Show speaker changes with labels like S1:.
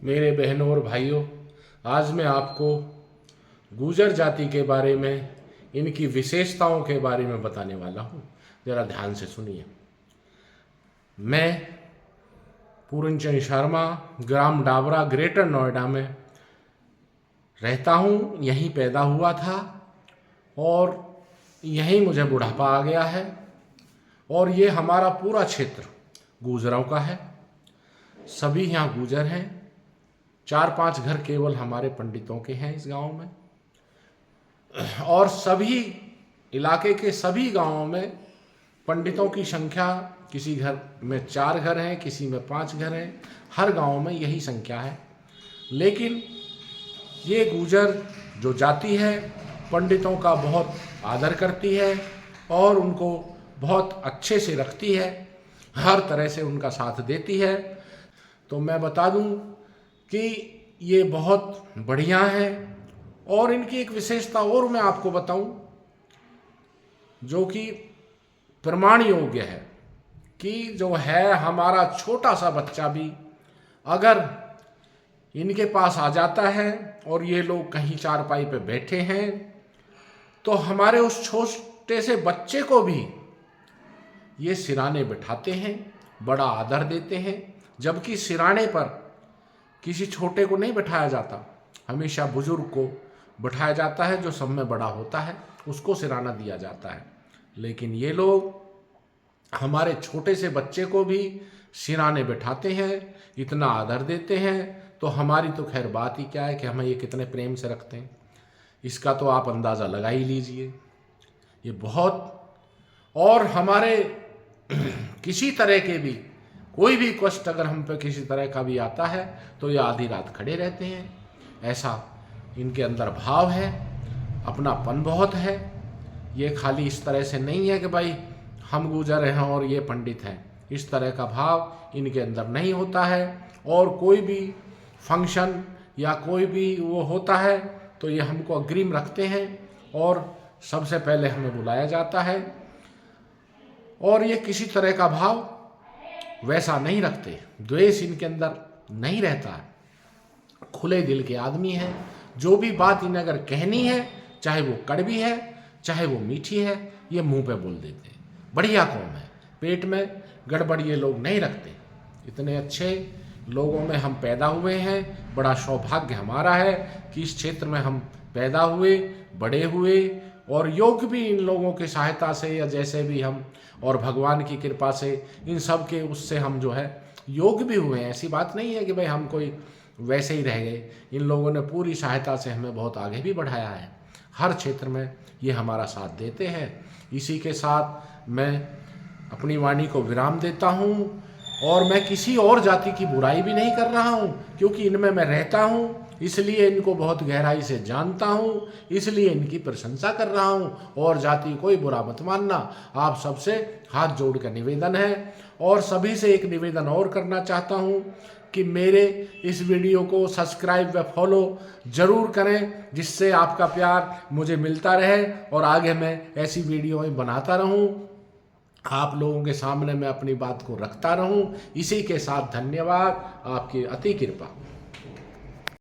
S1: मेरे बहनों और भाइयों, आज मैं आपको गुर्जर जाति के बारे में, इनकी विशेषताओं के बारे में बताने वाला हूँ। ज़रा ध्यान से सुनिए। मैं पूरनचंद शर्मा ग्राम डाबरा ग्रेटर नोएडा में रहता हूँ। यहीं पैदा हुआ था और यहीं मुझे बुढ़ापा आ गया है। और ये हमारा पूरा क्षेत्र गुर्जरों का है। सभी यहाँ गुर्जर हैं। 4-5 घर केवल हमारे पंडितों के हैं इस गांव में, और सभी इलाके के सभी गांवों में पंडितों की संख्या, किसी घर में 4 घर हैं, किसी में 5 घर हैं, हर गांव में यही संख्या है। लेकिन ये गुर्जर जो जाति है पंडितों का बहुत आदर करती है और उनको बहुत अच्छे से रखती है, हर तरह से उनका साथ देती है। तो मैं बता दूं कि ये बहुत बढ़िया है। और इनकी एक विशेषता और मैं आपको बताऊं जो कि प्रमाण योग्य है, कि जो है हमारा छोटा सा बच्चा भी अगर इनके पास आ जाता है और ये लोग कहीं चारपाई पे बैठे हैं तो हमारे उस छोटे से बच्चे को भी ये सिराने बिठाते हैं, बड़ा आदर देते हैं। जबकि सिराने पर किसी छोटे को नहीं बिठाया जाता, हमेशा बुजुर्ग को बिठाया जाता है, जो सब में बड़ा होता है उसको सिराना दिया जाता है। लेकिन ये लोग हमारे छोटे से बच्चे को भी सिराने बिठाते हैं, इतना आदर देते हैं। तो हमारी तो खैर बात ही क्या है कि हमें ये कितने प्रेम से रखते हैं, इसका तो आप अंदाज़ा लगा ही लीजिए। ये बहुत, और हमारे किसी तरह के भी कोई भी कष्ट अगर हम पे किसी तरह का भी आता है तो ये आधी रात खड़े रहते हैं। ऐसा इनके अंदर भाव है, अपनापन बहुत है। ये खाली इस तरह से नहीं है कि भाई हम गुर्जर हैं और ये पंडित हैं, इस तरह का भाव इनके अंदर नहीं होता है। और कोई भी फंक्शन या कोई भी वो होता है तो ये हमको अग्रिम रखते हैं और सबसे पहले हमें बुलाया जाता है। और ये किसी तरह का भाव वैसा नहीं रखते, द्वेष इनके अंदर नहीं रहता है। खुले दिल के आदमी हैं। जो भी बात इन्हें अगर कहनी है, चाहे वो कड़वी है चाहे वो मीठी है, ये मुंह पे बोल देते हैं। बढ़िया कौम है, पेट में गड़बड़ ये लोग नहीं रखते। इतने अच्छे लोगों में हम पैदा हुए हैं। बड़ा सौभाग्य हमारा है कि इस क्षेत्र में हम पैदा हुए, बड़े हुए, और योग भी इन लोगों की सहायता से या जैसे भी हम, और भगवान की कृपा से इन सब के उससे हम जो है योग भी हुए हैं। ऐसी बात नहीं है कि भाई हम कोई वैसे ही रह गए। इन लोगों ने पूरी सहायता से हमें बहुत आगे भी बढ़ाया है। हर क्षेत्र में ये हमारा साथ देते हैं। इसी के साथ मैं अपनी वाणी को विराम देता हूँ। और मैं किसी और जाति की बुराई भी नहीं कर रहा हूँ, क्योंकि इनमें मैं रहता हूँ, इसलिए इनको बहुत गहराई से जानता हूँ, इसलिए इनकी प्रशंसा कर रहा हूँ। और जाति कोई बुरा मत मानना। आप सबसे हाथ जोड़ कर निवेदन है। और सभी से एक निवेदन और करना चाहता हूँ कि मेरे इस वीडियो को सब्सक्राइब व फॉलो ज़रूर करें, जिससे आपका प्यार मुझे मिलता रहे और आगे मैं ऐसी वीडियो बनाता रहूँ, आप लोगों के सामने मैं अपनी बात को रखता रहूं। इसी के साथ धन्यवाद, आपकी अति कृपा।